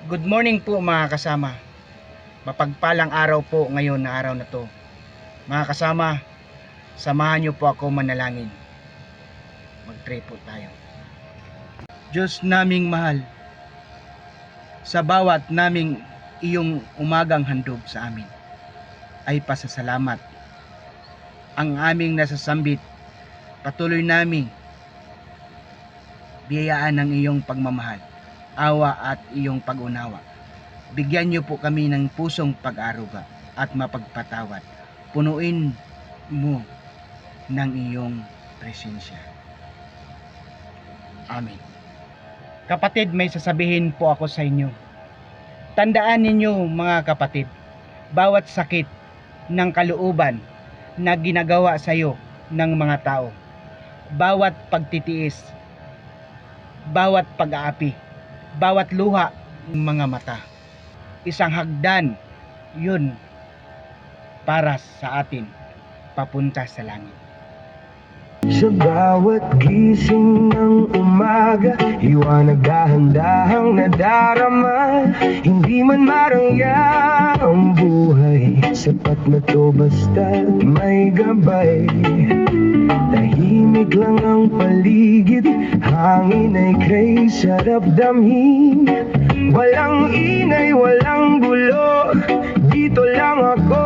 Good morning po mga kasama. Mapagpalang araw po ngayon na araw na to. Mga kasama, samahan niyo po ako manalangin. Mag-pray po tayo. Diyos naming mahal, sa bawat naming iyong umagang handog sa amin, ay pasasalamat. Ang aming nasasambit, patuloy naming biyayaan ng iyong pagmamahal, awa at iyong pag-unawa. Bigyan niyo po kami ng pusong pag-aruga at mapagpatawad. Punuin mo ng iyong presensya. Amen. Kapatid, may sasabihin po ako sa inyo. Tandaan ninyo mga kapatid, bawat sakit ng kalooban na ginagawa sa iyo ng mga tao, bawat pagtitiis, bawat pag-aapi, bawat luha ng mga mata, isang hagdan yun para sa atin papunta sa langit. Sa bawat gising ng umaga, iwan naghahandahang nadarama. Hindi man marangya ang buhay, sapat na to basta may gabay. Tahimik lang ang paligid, hangin ay kay sarap damhin. Walang ingay, walang gulo, dito lang ako